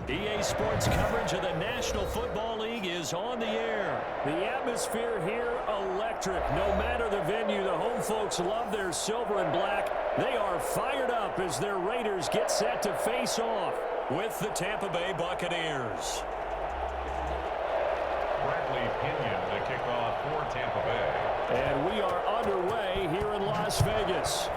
EA Sports coverage of the National Football League is on the air. The atmosphere here, electric. No matter the venue, the home folks love their silver and black. They are fired up as their Raiders get set to face off with the Tampa Bay Buccaneers. Bradley Pinion to kick off for Tampa Bay. And we are underway here in Las Vegas.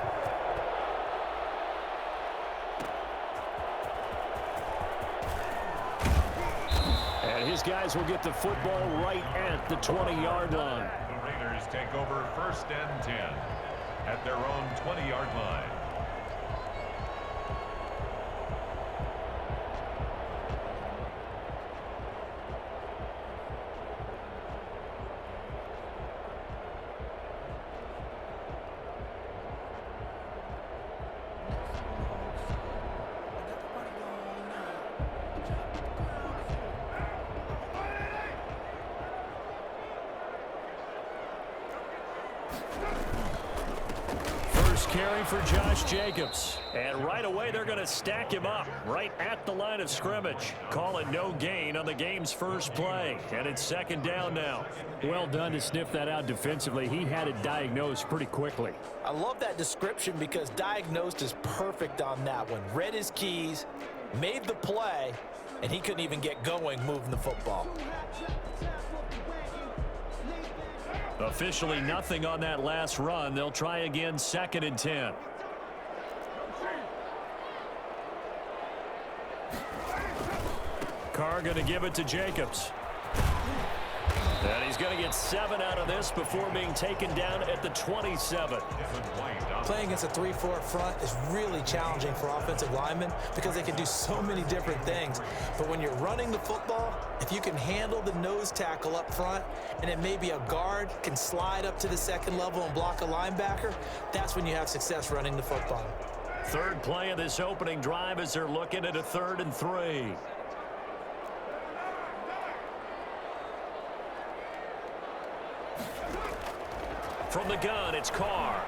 And his guys will get the football right at the 20-yard line. The Raiders take over 1st and 10 at their own 20-yard line. Carry for Josh Jacobs. And right away, they're going to stack him up right at the line of scrimmage. Call it no gain on the game's first play. And it's 2nd down now. Well done to sniff that out defensively. He had it diagnosed pretty quickly. I love that description because diagnosed is perfect on that one. Read his keys, made the play, and he couldn't even get going moving the football. Officially nothing on that last run. They'll try again 2nd and 10. Carr going to give it to Jacobs. And he's going to get 7 out of this before being taken down at the 27. Playing against a 3-4 front is really challenging for offensive linemen because they can do so many different things. But when you're running the football, if you can handle the nose tackle up front and then maybe a guard can slide up to the 2nd level and block a linebacker, that's when you have success running the football. 3rd play of this opening drive as they're looking at a 3rd and 3. From the gun, it's Carr.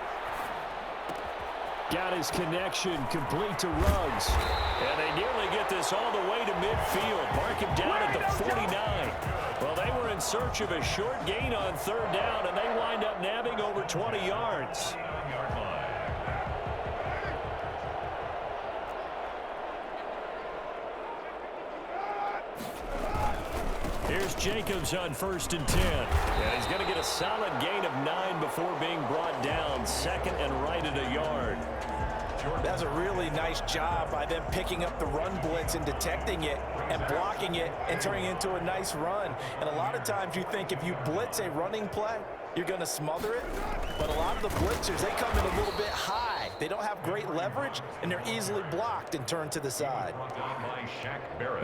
Got his connection complete to Ruggs. And they nearly get this all the way to midfield. Mark him down at the 49. Well, they were in search of a short gain on 3rd down, and they wind up nabbing over 20 yards. Here's Jacobs on 1st and 10. And he's going to get a solid gain of 9 before being brought down. 2nd and right at a yard. That's a really nice job by them picking up the run blitz and detecting it and blocking it and turning it into a nice run. And a lot of times you think if you blitz a running play, you're going to smother it. But a lot of the blitzers, they come in a little bit high. They don't have great leverage, and they're easily blocked and turned to the side.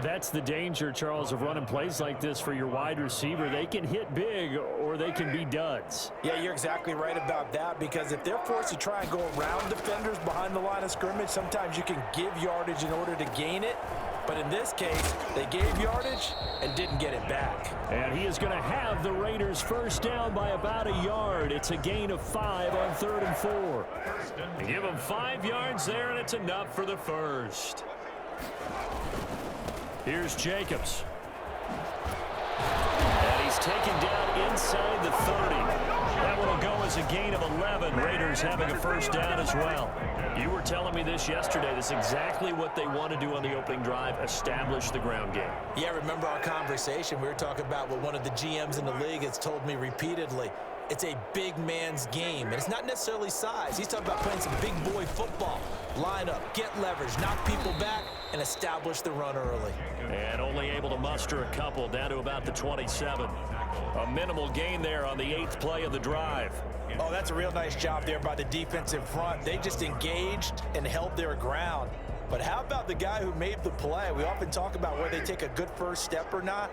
That's the danger, Charles, of running plays like this for your wide receiver. They can hit big or they can be duds. Yeah, you're exactly right about that because if they're forced to try and go around defenders behind the line of scrimmage, sometimes you can give yardage in order to gain it. But in this case, they gave yardage and didn't get it back. And he is going to have the Raiders 1st down by about a yard. It's a gain of 5 on 3rd and 4. Give him 5 yards there, and it's enough for the 1st. Here's Jacobs. And he's taken down inside the 30. That one will go as a gain of 11. Raiders having a 1st down as well. You were telling me this yesterday. This is exactly what they want to do on the opening drive, establish the ground game. Yeah, remember our conversation. We were talking about what one of the GMs in the league has told me repeatedly. It's a big man's game, and it's not necessarily size. He's talking about playing some big boy football. Line up, get leverage, knock people back, and establish the run early. And only able to muster a couple down to about the 27. A minimal gain there on the 8th play of the drive. Oh, that's a real nice job there by the defensive front. They just engaged and held their ground. But how about the guy who made the play? We often talk about whether they take a good first step or not.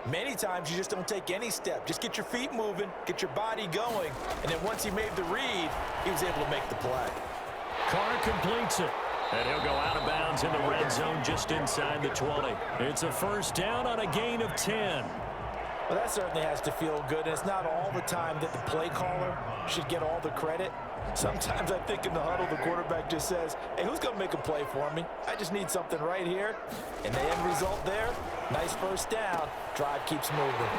Many times you just don't take any step. Just get your feet moving, get your body going, and then once he made the read, he was able to make the play. Carr completes it, and he'll go out of bounds in the red zone just inside the 20. It's a 1st down on a gain of 10. Well, that certainly has to feel good, and it's not all the time that the play caller should get all the credit. Sometimes I think in the huddle, the quarterback just says, hey, who's going to make a play for me? I just need something right here. And the end result there, nice first down. Drive keeps moving.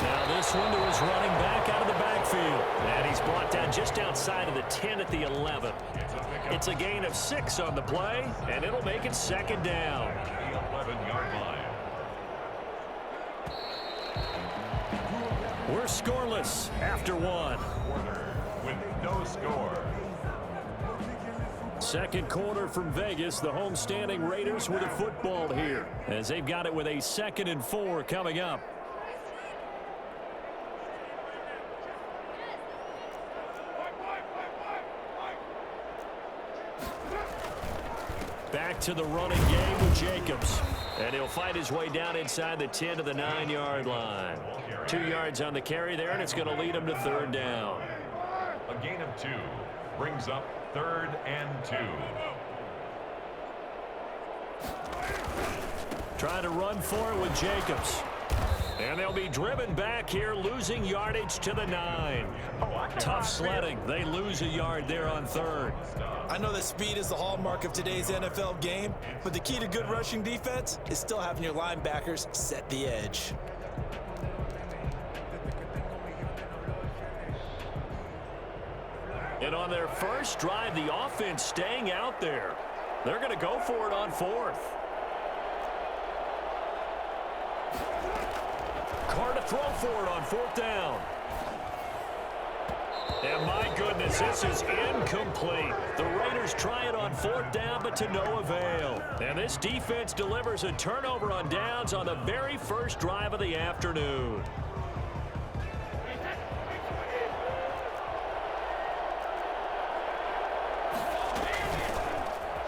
Now this one to his running back out of the backfield. And he's brought down just outside of the 10 at the 11. It's a gain of 6 on the play, and it'll make it second down. 11-yard line. We're scoreless after one. Quarter with no score. Second quarter from Vegas. The homestanding Raiders with a football here, as they've got it with a 2nd and 4 coming up. Back to the running game with Jacobs. And he'll fight his way down inside the 10 to the 9-yard line. 2 yards on the carry there, and it's going to lead him to 3rd down. A gain of 2 brings up 3rd and 2. Trying to run for it with Jacobs. And they'll be driven back here, losing yardage to the 9. Tough sledding. They lose a yard there on 3rd. I know that speed is the hallmark of today's NFL game, but the key to good rushing defense is still having your linebackers set the edge. And on their first drive, the offense staying out there. They're going to go for it on 4th. Carr to throw for it on 4th down. And my goodness, this is incomplete. The Raiders try it on 4th down, but to no avail. And this defense delivers a turnover on downs on the very first drive of the afternoon.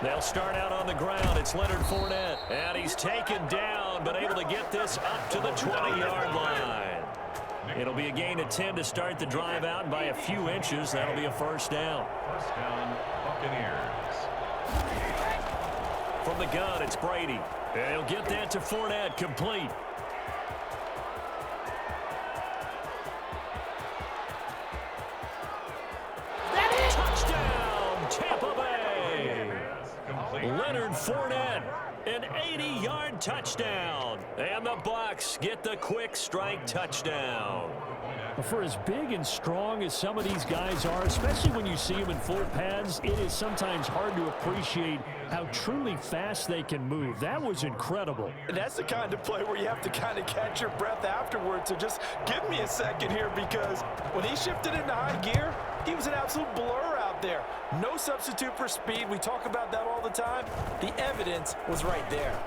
They'll start out on the ground. It's Leonard Fournette. And he's taken down, but able to get this up to the 20-yard line. It'll be a gain of 10 to start the drive out, and by a few inches, that'll be a first down. First down, Buccaneers. From the gun, it's Brady. And he'll get that to Fournette, complete. Touchdown, Tampa Bay. Leonard Fournette, an 80-yard touchdown. And the Bucs get the quick strike touchdown. For as big and strong as some of these guys are, especially when you see them in full pads, it is sometimes hard to appreciate how truly fast they can move. That was incredible. And that's the kind of play where you have to kind of catch your breath afterwards. So just give me a second here, because when he shifted into high gear, he was an absolute blur out there. No substitute for speed. We talk about that all the time. The evidence was right there.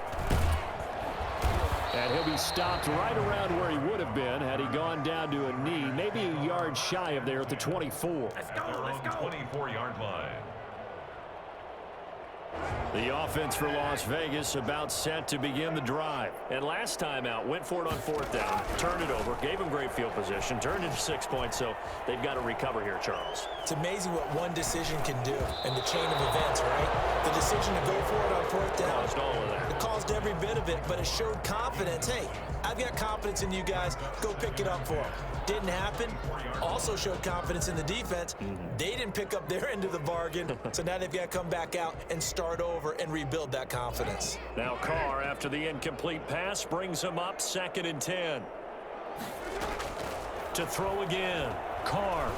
And he'll be stopped right around where he would have been had he gone down to a knee, maybe a yard shy of there at the 24. Let's go. 24-yard line. The offense for Las Vegas about set to begin the drive. And last time out, went for it on 4th down, turned it over, gave him great field position, turned into 6 points, so they've got to recover here, Charles. It's amazing what one decision can do in the chain of events, right? The decision to go for it on 4th down. Caused all of that. It caused every bit of it, but it showed confidence. Hey, I've got confidence in you guys. Go pick it up for them. Didn't happen. Also showed confidence in the defense. They didn't pick up their end of the bargain, so now they've got to come back out and start over and rebuild that confidence. Now Carr, after the incomplete pass, brings him up 2nd and 10. To throw again. Carr.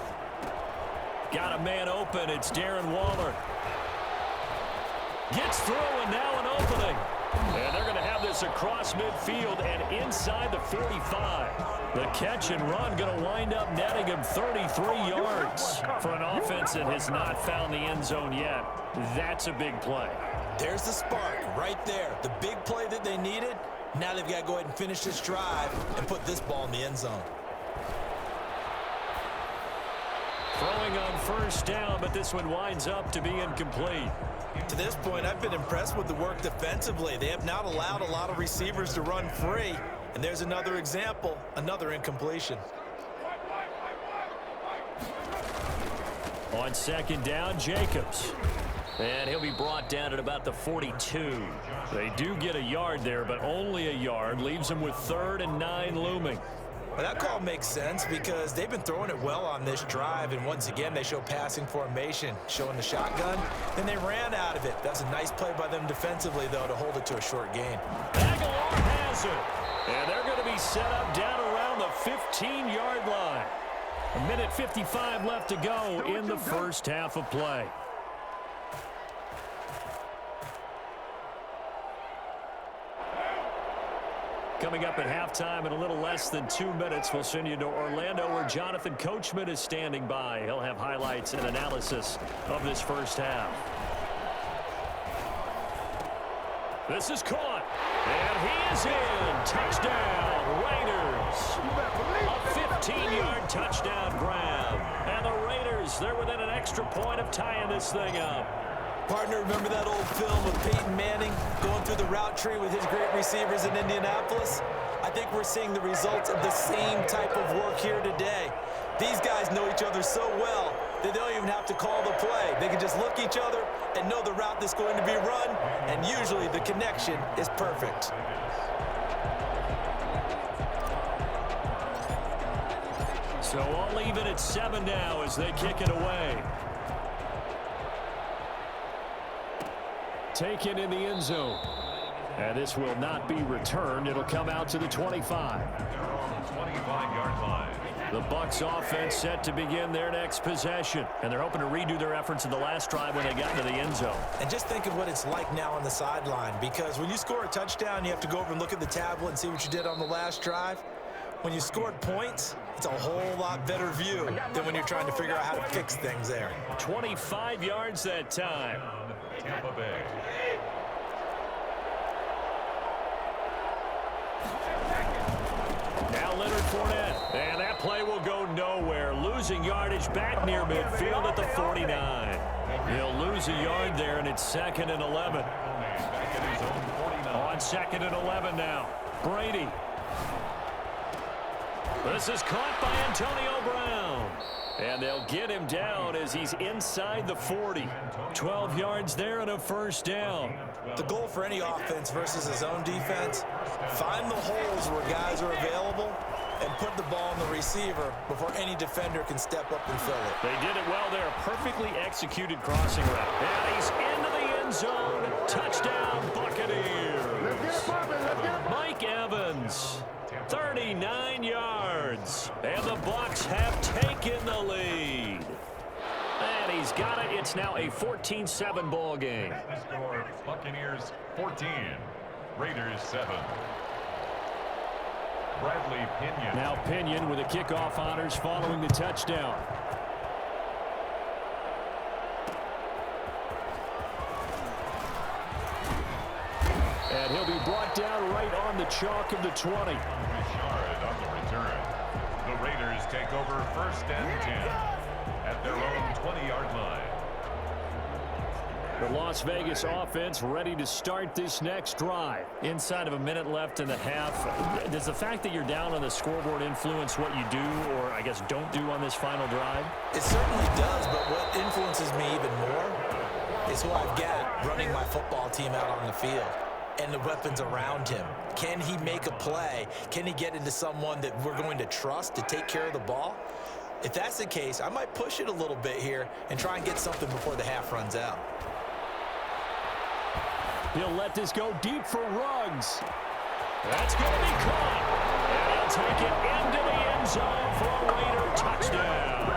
Got a man open. It's Darren Waller. Gets through, and now an opening. And they're going to have this across midfield and inside the 45. The catch and run going to wind up netting him 33 yards. For an offense that has not found the end zone yet, that's a big play. There's the spark right there. The big play that they needed. Now they've got to go ahead and finish this drive and put this ball in the end zone. Throwing on 1st down, but this one winds up to be incomplete. To this point, I've been impressed with the work defensively. They have not allowed a lot of receivers to run free. And there's another example, another incompletion. On 2nd down, Jacobs. And he'll be brought down at about the 42. They do get a yard there, but only a yard. Leaves them with 3rd and 9 looming. Well, that call makes sense because they've been throwing it well on this drive, and once again, they show passing formation, showing the shotgun, and they ran out of it. That's a nice play by them defensively, though, to hold it to a short gain. Aguilar has it, and they're going to be set up down around the 15-yard line. 1:55 left to go in the first half of play. Coming up at halftime in a little less than 2 minutes, we'll send you to Orlando where Jonathan Coachman is standing by. He'll have highlights and analysis of this first half. This is caught, and he is in. Touchdown, Raiders. A 15-yard touchdown grab. And the Raiders, they're within an extra point of tying this thing up. Partner, remember that old film with Peyton Manning going through the route tree with his great receivers in Indianapolis? I think we're seeing the results of the same type of work here today. These guys know each other so well that they don't even have to call the play. They can just look each other and know the route that's going to be run, and usually the connection is perfect. So all even at 7 now as they kick it away. Taken in the end zone. And this will not be returned. It'll come out to the 25. 25-yard line. The Bucs offense set to begin their next possession. And they're hoping to redo their efforts in the last drive when they got into the end zone. And just think of what it's like now on the sideline, because when you score a touchdown, you have to go over and look at the tablet and see what you did on the last drive. When you scored points, it's a whole lot better view than when you're trying to figure out how to fix things there. 25 yards that time. Tampa Bay. Now Leonard Fournette. And that play will go nowhere. Losing yardage back near midfield at the 49. He'll lose a yard there, and it's 2nd and 11. On 2nd and 11 now. Brady. This is caught by Antonio Brown. And they'll get him down as he's inside the 40. 12 yards there and a first down. The goal for any offense versus his own defense, find the holes where guys are available and put the ball on the receiver before any defender can step up and fill it. They did it well there. Perfectly executed crossing route. And he's into the end zone. Touchdown, Buccaneers. Mike Evans. 39 yards. And the Bucs have taken the lead. And he's got it. It's now a 14-7 ball game. The score, Buccaneers 14, Raiders 7. Bradley Pinion. Now Pinion with the kickoff honors following the touchdown. And he'll be brought down right on the chalk of the 20. On the return. The Raiders take over 1st and 10 at their own 20-yard line. The Las Vegas offense ready to start this next drive. Inside of a minute left in the half. Does the fact that you're down on the scoreboard influence what you do, or I guess don't do on this final drive? It certainly does, but what influences me even more is who I've got running my football team out on the field and the weapons around him. Can he make a play? Can he get into someone that we're going to trust to take care of the ball? If that's the case, I might push it a little bit here and try and get something before the half runs out. He'll let this go deep for Ruggs. That's going to be caught. And he'll take it into the end zone for a Raider touchdown.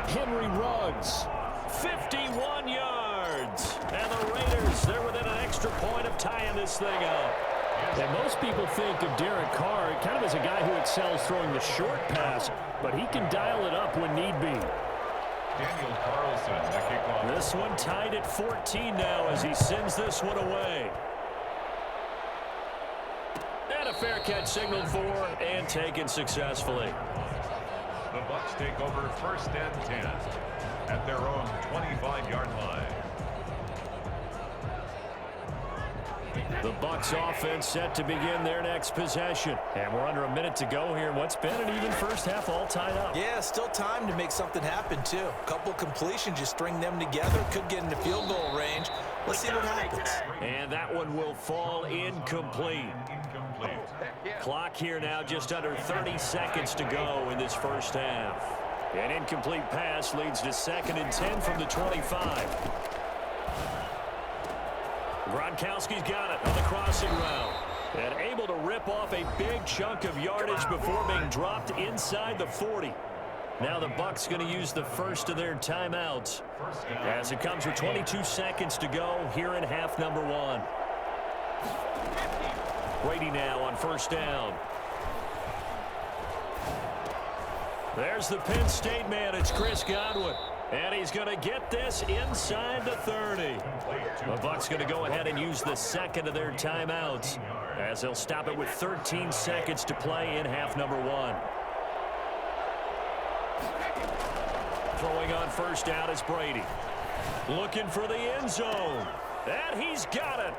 Henry Ruggs, 51 yards. And the Raiders, they're within an extra point of tying this thing up. And most people think of Derek Carr kind of as a guy who excels throwing the short pass, but he can dial it up when need be. Daniel Carlson, the kickoff. This one tied at 14 now as he sends this one away. And a fair catch signaled for and taken successfully. The Bucs take over 1st and 10 at their own 25-yard line. The Bucs offense set to begin their next possession. And we're under a minute to go here. What's been an even first half all tied up. Yeah, still time to make something happen, too. A couple completions, you string them together. Could get into field goal range. Let's see what happens. And that one will fall incomplete. Clock here now just under 30 seconds to go in this first half. An incomplete pass leads to 2nd and 10 from the 25. Gronkowski's got it on the crossing route. And able to rip off a big chunk of yardage before being dropped inside the 40. Now the Bucs going to use the first of their timeouts as it comes with 22 seconds to go here in half number 1. Brady now on first down. There's the Penn State man. It's Chris Godwin. And he's going to get this inside the 30. The Bucs going to go ahead and use the second of their timeouts as they'll stop it with 13 seconds to play in half number 1. Throwing on first down is Brady. Looking for the end zone. And he's got it.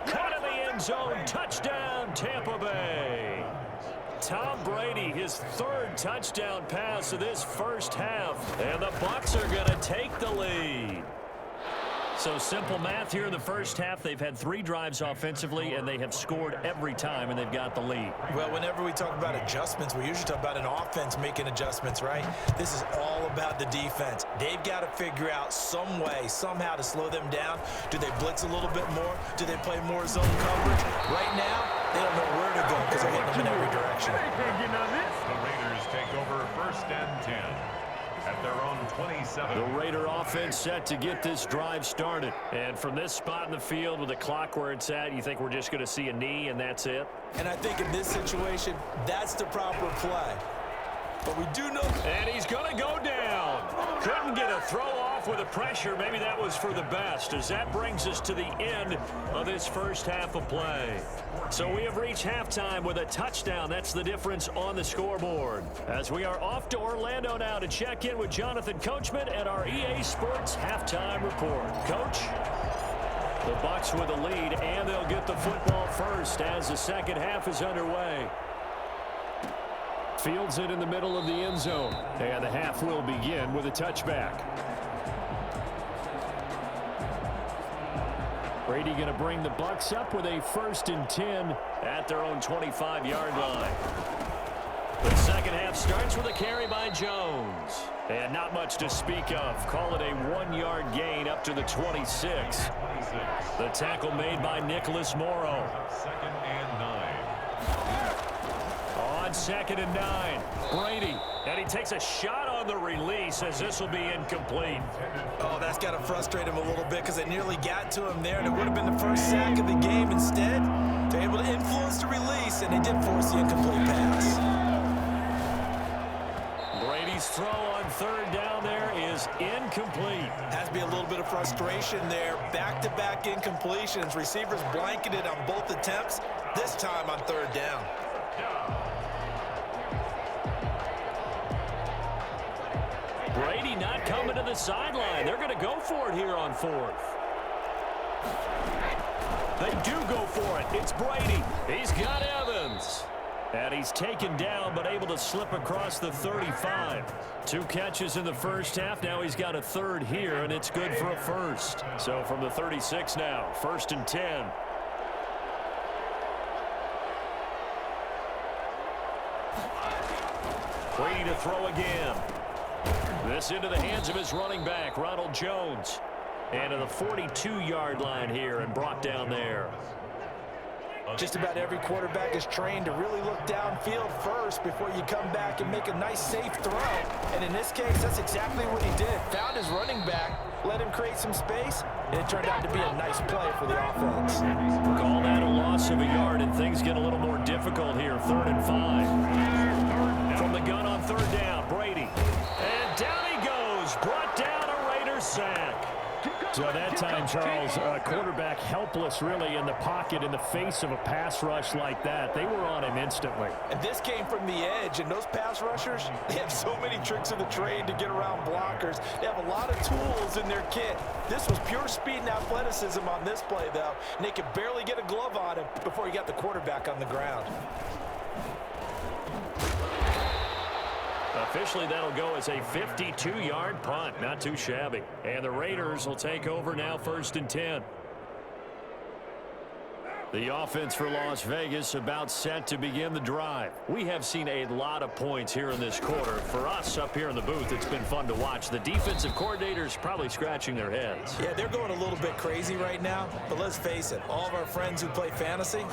Caught in the end zone. Touchdown, Tampa Bay. Tom Brady, his 3rd touchdown pass of this first half. And the Bucs are going to take the lead. So simple math here in the first half. They've had 3 drives offensively, and they have scored every time, and they've got the lead. Well, whenever we talk about adjustments, we usually talk about an offense making adjustments, right? This is all about the defense. They've got to figure out some way, somehow to slow them down. Do they blitz a little bit more? Do they play more zone coverage? Right now, they don't know where to go because they're hitting them in every direction. The Raiders take over 1st and 10. At their own 27. The Raider offense set to get this drive started. And from this spot in the field with the clock where it's at, you think we're just going to see a knee and that's it? And I think in this situation, that's the proper play. But we do know. And he's going to go down. Couldn't get a throw off with the pressure. Maybe that was for the best, as that brings us to the end of this first half of play. So we have reached halftime with a touchdown. That's the difference on the scoreboard. As we are off to Orlando now to check in with Jonathan Coachman at our EA Sports Halftime Report. Coach? The Bucs with the lead, and they'll get the football first as the second half is underway. Fields it in the middle of the end zone. And the half will begin with a touchback. Brady going to bring the Bucs up with a 1st and 10 at their own 25-yard line. The second half starts with a carry by Jones. And not much to speak of. Call it a 1-yard gain up to the 26. The tackle made by Nicholas Morrow. 2nd and 9. On 2nd and 9, Brady, and he takes a shot on the release as this will be incomplete. Oh, that's got to frustrate him a little bit because they nearly got to him there, and it would have been the first sack of the game. Instead, they're able to influence the release, and they did force the incomplete pass. Brady's throw on 3rd down there is incomplete. Has to be a little bit of frustration there. Back-to-back incompletions. Receivers blanketed on both attempts, this time on 3rd down. Brady not coming to the sideline. They're going to go for it here on 4th. They do go for it. It's Brady. He's got Evans. And he's taken down but able to slip across the 35. 2 catches in the first half. Now he's got a 3rd here, and it's good for a 1st. So from the 36 now, 1st and 10. Brady to throw again. This into the hands of his running back, Ronald Jones. And to the 42-yard line here and brought down there. Just about every quarterback is trained to really look downfield first before you come back and make a nice, safe throw. And in this case, that's exactly what he did. Found his running back, let him create some space, and it turned out to be a nice play for the offense. Call that a loss of a yard, and things get a little more difficult here. 3rd and 5. From the gun on 3rd down, Brady. And down he goes. Brought down a Raiders sack. So that time, Charles, quarterback helpless really in the pocket in the face of a pass rush like that. They were on him instantly. And this came from the edge, and those pass rushers, they have so many tricks of the trade to get around blockers. They have a lot of tools in their kit. This was pure speed and athleticism on this play, though, and they could barely get a glove on him before he got the quarterback on the ground. Officially, that'll go as a 52-yard punt. Not too shabby. And the Raiders will take over now, 1st and 10. The offense for Las Vegas about set to begin the drive. We have seen a lot of points here in this quarter. For us up here in the booth, it's been fun to watch. The defensive coordinators probably scratching their heads. Yeah, they're going a little bit crazy right now. But let's face it, all of our friends who play fantasy,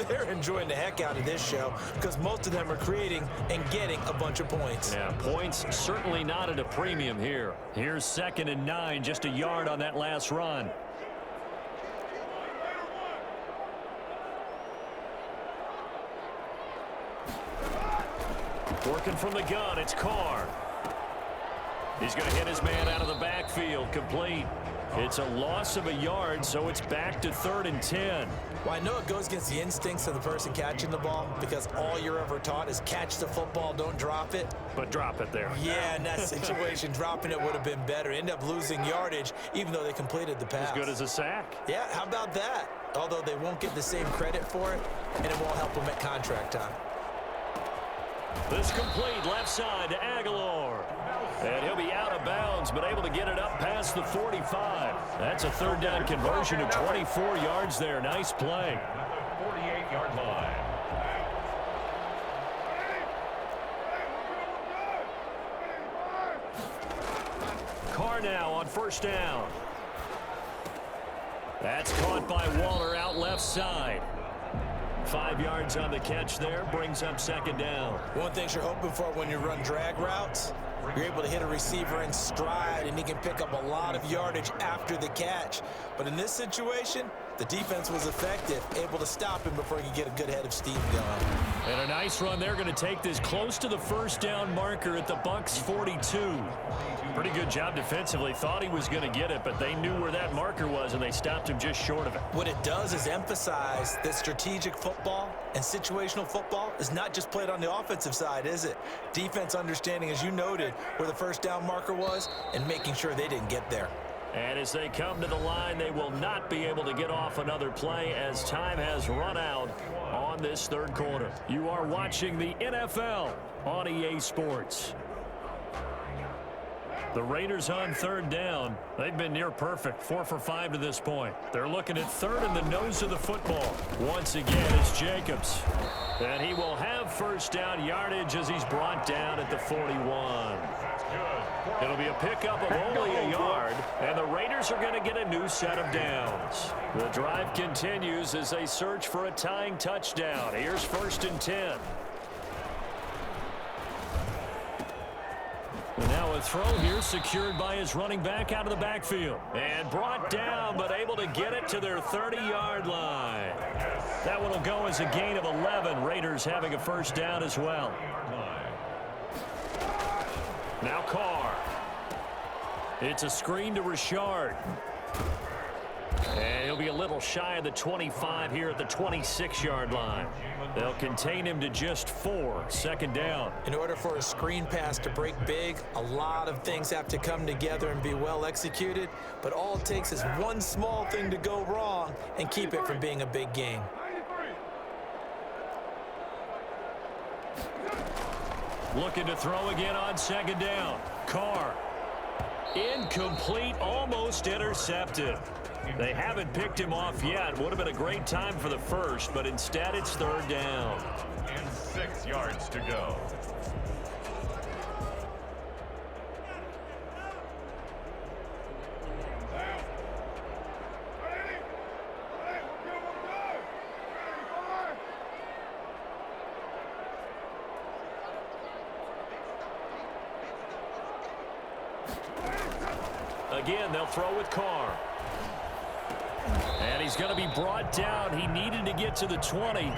they're enjoying the heck out of this show because most of them are creating and getting a bunch of points. Yeah, points certainly not at a premium here. Here's 2nd and 9, just a yard on that last run. Working from the gun, it's Carr. He's going to hit his man out of the backfield, complete. It's a loss of a yard, so it's back to 3rd and 10. Well, I know it goes against the instincts of the person catching the ball because all you're ever taught is catch the football, don't drop it. But drop it there. Yeah, in that situation, dropping it would have been better. End up losing yardage, even though they completed the pass. As good as a sack. Yeah, how about that? Although they won't get the same credit for it, and it won't help them at contract time. This complete left side to Aguilar. And he'll be out of bounds, but able to get it up past the 45. That's a 3rd down conversion of 24 yards there. Nice play. 48-yard line. Carr now on 1st down. That's caught by Waller out left side. 5 yards on the catch there, brings up 2nd down. One thing you're hoping for when you run drag routes, you're able to hit a receiver in stride, and he can pick up a lot of yardage after the catch. But in this situation, the defense was effective, able to stop him before he could get a good head of steam going. And a nice run. They're going to take this close to the 1st down marker at the Bucs 42. Pretty good job defensively. Thought he was going to get it, but they knew where that marker was, and they stopped him just short of it. What it does is emphasize that strategic football and situational football is not just played on the offensive side, is it? Defense understanding, as you noted, where the 1st down marker was and making sure they didn't get there. And as they come to the line, they will not be able to get off another play as time has run out on this 3rd quarter. You are watching the NFL on EA Sports. The Raiders on 3rd down. They've been near perfect, 4 for 5 to this point. They're looking at 3rd in the nose of the football. Once again, it's Jacobs. And he will have 1st down yardage as he's brought down at the 41. It'll be a pickup of only a yard, and the Raiders are going to get a new set of downs. The drive continues as they search for a tying touchdown. Here's 1st and 10. And now a throw here secured by his running back out of the backfield. And brought down, but able to get it to their 30-yard line. That one will go as a gain of 11. Raiders having a 1st down as well. Now Carr. It's a screen to Richard. And he'll be a little shy of the 25 here at the 26-yard line. They'll contain him to just 4. 2nd down. In order for a screen pass to break big, a lot of things have to come together and be well executed. But all it takes is one small thing to go wrong and keep it from being a big gain. Looking to throw again on 2nd down. Carr. Incomplete, almost intercepted. They haven't picked him off yet. Would have been a great time for the 1st, but instead it's 3rd down. And 6 yards to go. Again, they'll throw with Carr. And he's going to be brought down. He needed to get to the 20,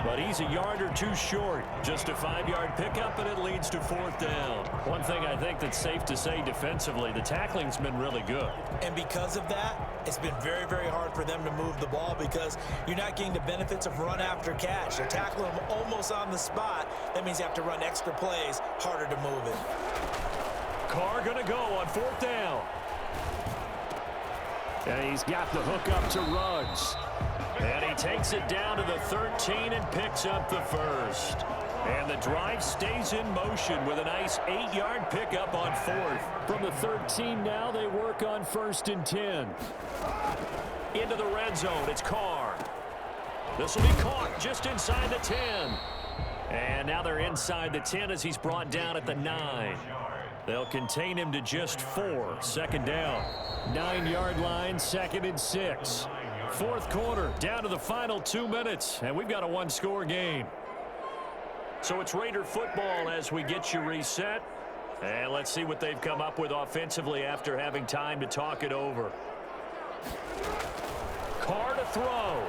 but he's a yard or two short. Just a 5-yard pickup, and it leads to 4th down. One thing I think that's safe to say defensively, the tackling's been really good. And because of that, it's been very, very hard for them to move the ball because you're not getting the benefits of run after catch. They're tackling them almost on the spot. That means you have to run extra plays, harder to move it. Carr going to go on 4th down. And he's got the hook up to Ruggs. And he takes it down to the 13 and picks up the first. And the drive stays in motion with a nice 8-yard pickup on 4th. From the 13 now, they work on 1st and 10. Into the red zone, it's Carr. This will be caught just inside the 10. And now they're inside the 10 as he's brought down at the 9. They'll contain him to just 4. 2nd down. 9-yard line, 2nd and 6. 4th quarter, down to the final 2 minutes, and we've got a 1-score game. So it's Raider football as we get you reset. And let's see what they've come up with offensively after having time to talk it over. Carr to throw.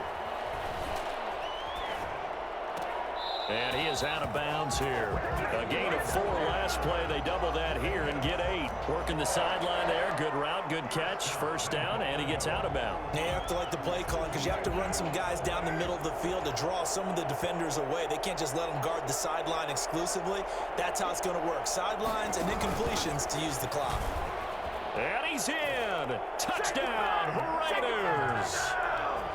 And he is out of bounds here. A gain of 4 last play. They double that here and get 8. Working the sideline there. Good route, good catch. 1st down, and he gets out of bounds. You have to like the play calling because you have to run some guys down the middle of the field to draw some of the defenders away. They can't just let them guard the sideline exclusively. That's how it's going to work. Sidelines and then completions to use the clock. And he's in. Touchdown, Raiders.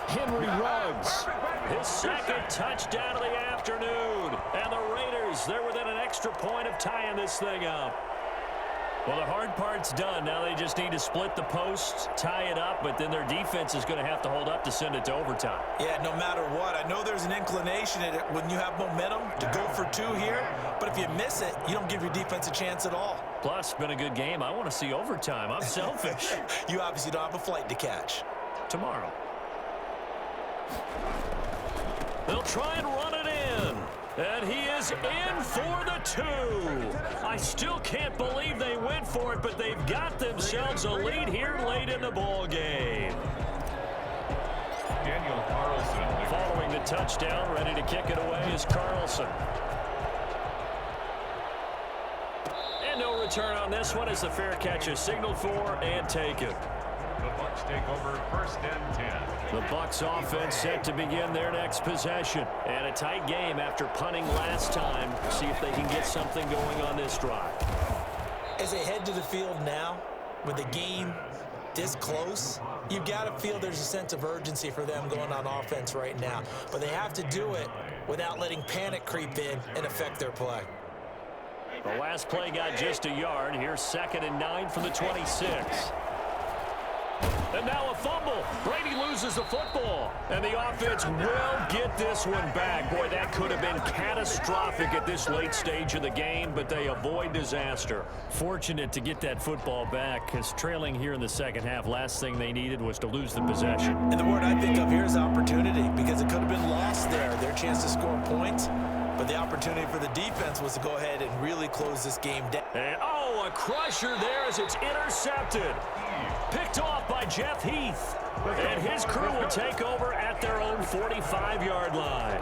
Henry Ruggs, his 2nd touchdown of the afternoon. And the Raiders, they're within an extra point of tying this thing up. Well, the hard part's done. Now they just need to split the posts, tie it up, but then their defense is going to have to hold up to send it to overtime. Yeah, no matter what. I know there's an inclination in it when you have momentum to go for 2 here, but if you miss it, you don't give your defense a chance at all. Plus, it's been a good game. I want to see overtime. I'm selfish. You obviously don't have a flight to catch. Tomorrow. They'll try and run it in. And he is in for the 2. I still can't believe they went for it, but they've got themselves a lead here late in the ball game. Daniel Carlson. Following the touchdown, ready to kick it away is Carlson. And no return on this one as the fair catch is signaled for and taken. The Bucs take over 1st and 10. The Bucs offense set to begin their next possession. And a tight game after punting last time. See if they can get something going on this drive. As they head to the field now, with the game this close, you've got to feel there's a sense of urgency for them going on offense right now. But they have to do it without letting panic creep in and affect their play. The last play got just a yard. Here's 2nd and 9 from the 26. And now a fumble. Brady loses the football. And the offense will get this one back. Boy, that could have been catastrophic at this late stage of the game, but they avoid disaster. Fortunate to get that football back because trailing here in the 2nd half, last thing they needed was to lose the possession. And the word I think of here is opportunity because it could have been lost there. Their chance to score points. But the opportunity for the defense was to go ahead and really close this game down. And, oh, a crusher there as it's intercepted. Picked off by Jeff Heath. And his crew will take over at their own 45-yard line.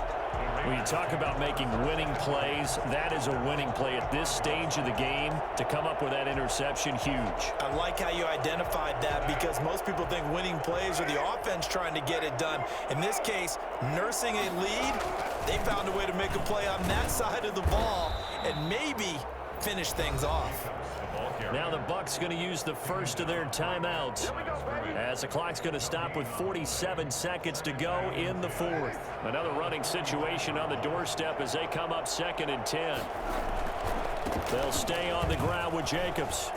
When you talk about making winning plays, that is a winning play at this stage of the game. To come up with that interception, huge. I like how you identified that because most people think winning plays are the offense trying to get it done. In this case, nursing a lead, they found a way to make a play on that side of the ball and maybe finish things off. Now the Bucs going to use the first of their timeouts as the clock's going to stop with 47 seconds to go in the 4th. Another running situation on the doorstep as they come up 2nd and 10. They'll stay on the ground with Jacobs.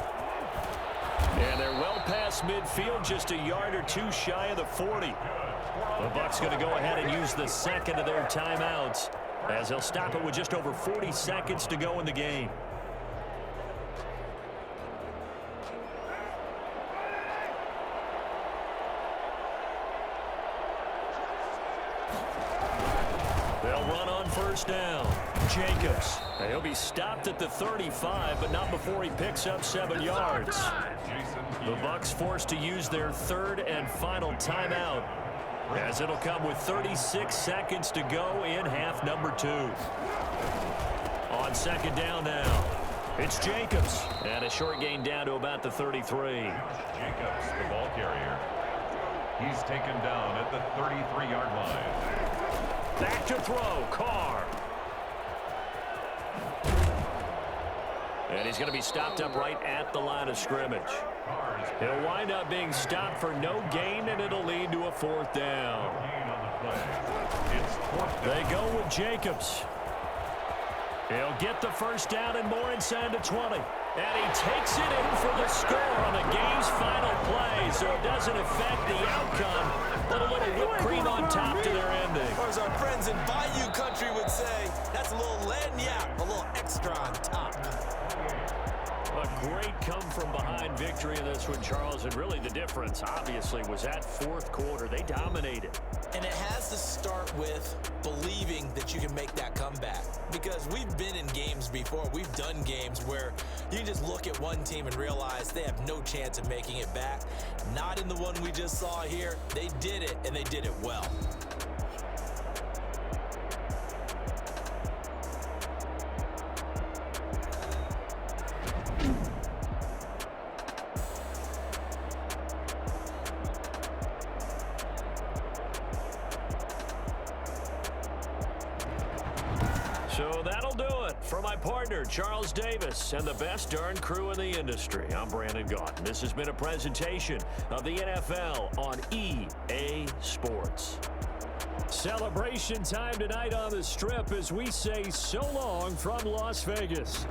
And they're well past midfield, just a yard or 2 shy of the 40. The Bucs going to go ahead and use the 2nd of their timeouts as they'll stop it with just over 40 seconds to go in the game. They'll run on 1st down. Jacobs. He'll be stopped at the 35, but not before he picks up 7 yards. The Bucs forced to use their 3rd and final timeout as it'll come with 36 seconds to go in half number 2. On second down now, it's Jacobs. And a short gain down to about the 33. Jacobs, the ball carrier. He's taken down at the 33-yard line. Back to throw, Carr. And he's going to be stopped up right at the line of scrimmage. He'll wind up being stopped for no gain, and it'll lead to a 4th down. They go with Jacobs. He'll get the first down and more inside the 20. And he takes it in for the score on the game's final play, so it doesn't affect the outcome, but a little whipped cream on top to their ending. Or as our friends in Bayou Country would say, that's a little lagniappe, a little extra on top. A great come-from-behind victory in this one, Charles, and really the difference, obviously, was that 4th quarter. They dominated. And it has to start with believing that you can make that comeback. Because we've been in games before. We've done games where you can just look at one team and realize they have no chance of making it back. Not in the one we just saw here. They did it, and they did it well. So that'll do it for my partner, Charles Davis, and the best darn crew in the industry. I'm Brandon Gaudin. This has been a presentation of the NFL on EA Sports. Celebration time tonight on the Strip as we say so long from Las Vegas.